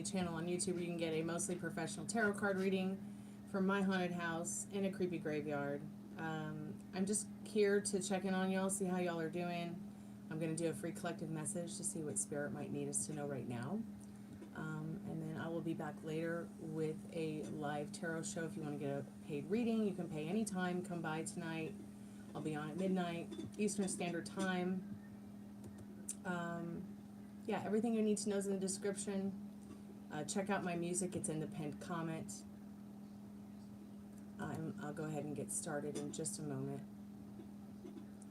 only channel on YouTube where you can get a mostly professional tarot card reading from my haunted house in a creepy graveyard. I'm just here to check in on y'all, see how y'all are doing. I'm going to do a free collective message to see what Spirit might need us to know right now. And then I will be back later with a live tarot show. If you want to get a paid reading, you can pay anytime. Come by tonight. I'll be on at midnight Eastern Standard Time. Yeah, everything you need to know is in the description. Check out my music. It's in the pinned comment. I'll go ahead and get started in just a moment.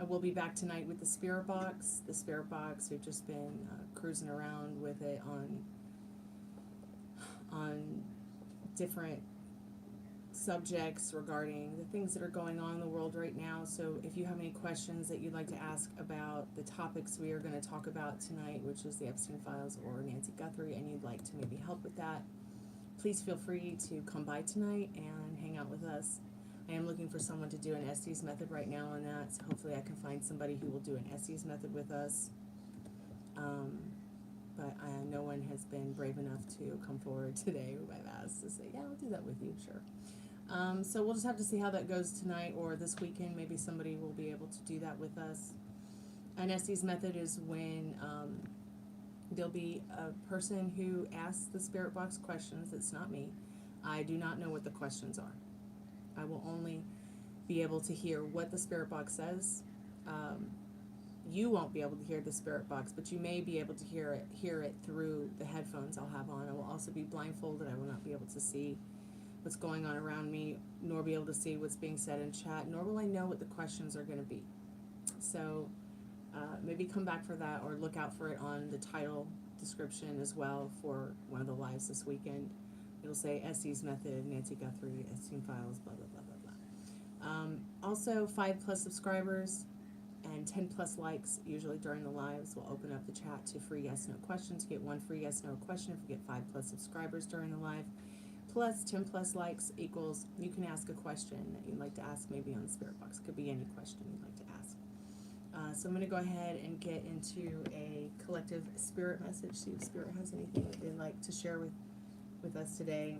I will be back tonight with the Spiritbox. The Spiritbox, we've just been cruising around with it on different subjects regarding the things that are going on in the world right now. So if you have any questions that you'd like to ask about the topics we are going to talk about tonight, which is the Epstein Files or Nancy Guthrie, and you'd like to maybe help with that, please feel free to come by tonight and hang out with us. I am looking for someone to do an Estes method right now on that, so hopefully I can find somebody who will do an Estes method with us. But no one has been brave enough to come forward today who I've asked to say, yeah, I'll do that with you, sure. So we'll just have to see how that goes tonight or this weekend. Maybe somebody will be able to do that with us. An Estes method is when there'll be a person who asks the Spirit Box questions. It's not me. I do not know what the questions are. I will only be able to hear what the Spirit Box says. You won't be able to hear the Spirit Box, but you may be able to hear it through the headphones I'll have on. I will also be blindfolded. I will not be able to see what's going on around me, nor be able to see what's being said in chat, nor will I know what the questions are going to be. So maybe come back for that, or look out for it on the title description as well for one of the lives this weekend. It'll say Estes Method, Nancy Guthrie, Epstein Files, blah, blah, blah, blah, blah. Also, 5+ subscribers and 10+ likes, usually during the lives, will open up the chat to free yes-no questions. You get one free yes-no question if you get 5+ subscribers during the live. Plus 10+ likes equals you can ask a question that you'd like to ask maybe on the Spirit Box. It could be any question you'd like to ask. So I'm going to go ahead and get into a collective Spirit message, see if Spirit has anything that they'd like to share with us today.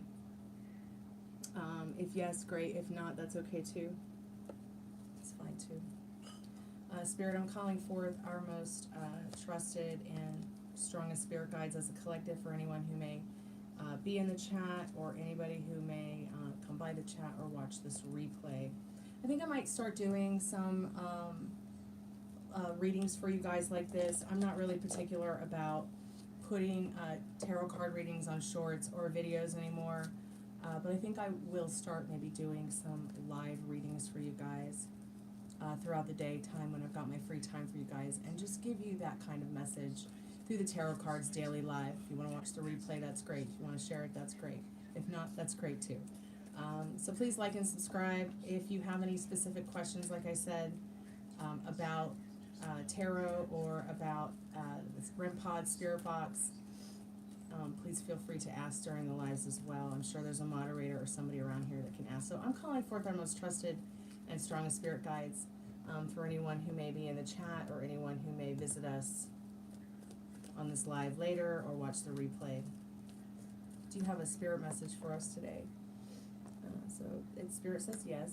If yes, great. If not, that's okay too. It's fine too. Spirit, I'm calling forth our most trusted and strongest Spirit guides as a collective for anyone who may be in the chat, or anybody who may come by the chat or watch this replay. I think I might start doing some readings for you guys like this. I'm not really particular about putting tarot card readings on shorts or videos anymore, but I think I will start maybe doing some live readings for you guys throughout the daytime when I've got my free time for you guys, and just give you that kind of message through the tarot cards daily live. If you want to watch the replay, that's great. If you want to share it, that's great. If not, that's great too. So please like and subscribe. If you have any specific questions, like I said, about tarot or about this REM Pod Spirit Box, please feel free to ask during the lives as well. I'm sure there's a moderator or somebody around here that can ask. So I'm calling forth our most trusted and strongest Spirit guides for anyone who may be in the chat or anyone who may visit us on this live later or watch the replay. Do you have a Spirit message for us today? So Spirit says yes.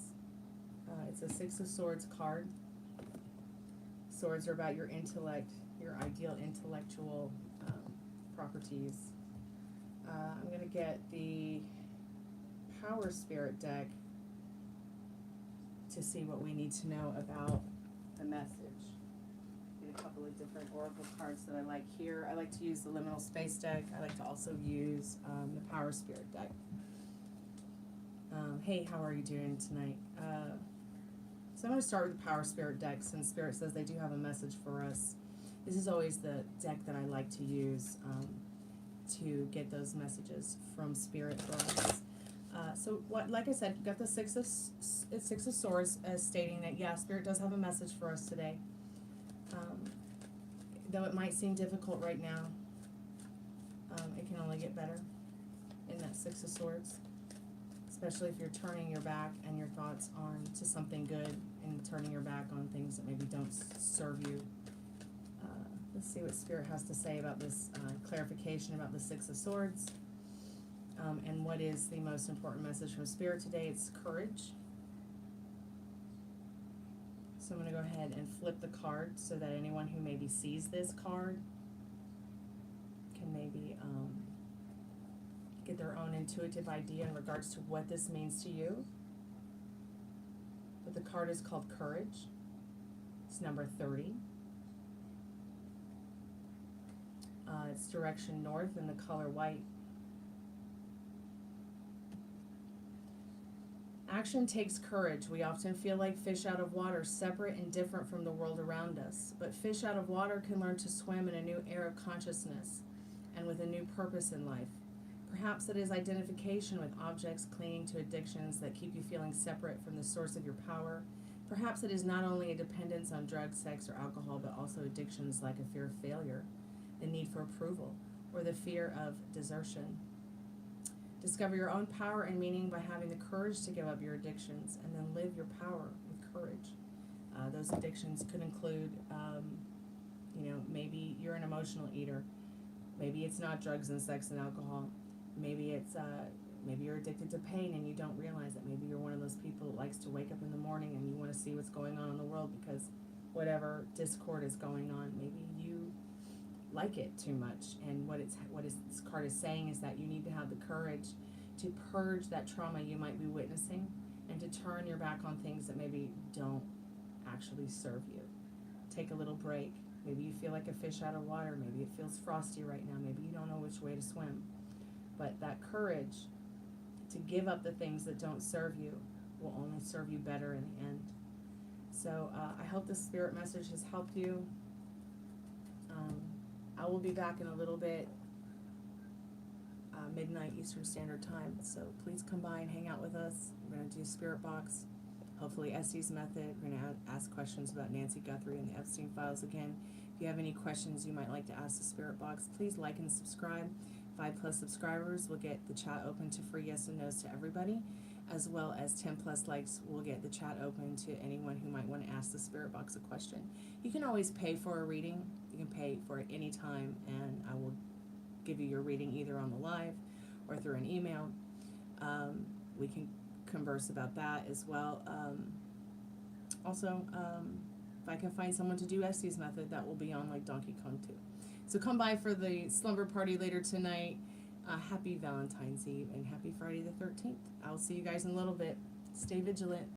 It's a 6 of Swords card. Swords are about your intellect, your ideal intellectual properties. I'm going to get the Power Spirit deck to see what we need to know about the message. Get a couple of different oracle cards that I like here. I like to use the Liminal Space deck. I like to also use the Power Spirit deck. Hey, how are you doing tonight? So I'm going to start with the Power Spirit deck, since Spirit says they do have a message for us. This is always the deck that I like to use to get those messages from Spirit for us. So, like I said, you've got the Six of Swords stating that, yeah, Spirit does have a message for us today. Though it might seem difficult right now, it can only get better in that Six of Swords. Especially if you're turning your back and your thoughts on to something good and turning your back on things that maybe don't serve you. Let's see what Spirit has to say about this clarification about the Six of Swords. And what is the most important message from Spirit today? It's courage. So I'm going to go ahead and flip the card so that anyone who maybe sees this card can maybe get their own intuitive idea in regards to what this means to you. But the card is called Courage. It's number 30. It's direction north in the color white. Action takes courage. We often feel like fish out of water, separate and different from the world around us. But fish out of water can learn to swim in a new era of consciousness and with a new purpose in life. Perhaps it is identification with objects, clinging to addictions that keep you feeling separate from the source of your power. Perhaps it is not only a dependence on drugs, sex, or alcohol, but also addictions like a fear of failure, the need for approval, or the fear of desertion. Discover your own power and meaning by having the courage to give up your addictions and then live your power with courage. Those addictions could include, maybe you're an emotional eater. Maybe it's not drugs and sex and alcohol. Maybe it's maybe you're addicted to pain and you don't realize it. Maybe you're one of those people that likes to wake up in the morning and you want to see what's going on in the world because whatever discord is going on, maybe you like it too much. And what this card is saying is that you need to have the courage to purge that trauma you might be witnessing and to turn your back on things that maybe don't actually serve you. Take a little break. Maybe you feel like a fish out of water. Maybe it feels frosty right now. Maybe you don't know which way to swim. But that courage to give up the things that don't serve you will only serve you better in the end. So I hope this spirit message has helped you. I will be back in a little bit, midnight Eastern Standard Time. So please come by and hang out with us. We're going to do Spiritbox, hopefully Estes method. We're going to ask questions about Nancy Guthrie and the Epstein files again. If you have any questions you might like to ask the Spiritbox, please like and subscribe. 5+ subscribers will get the chat open to free yes and no's to everybody, as well as 10+ likes will get the chat open to anyone who might want to ask the Spiritbox a question. You can always pay for a reading. You can pay for it any time, and I will give you your reading either on the live or through an email. We can converse about that as well. Also, if I can find someone to do Estes method, that will be on like Donkey Kong too. So come by for the slumber party later tonight. Happy Valentine's Eve and happy Friday the 13th. I'll see you guys in a little bit. Stay vigilant.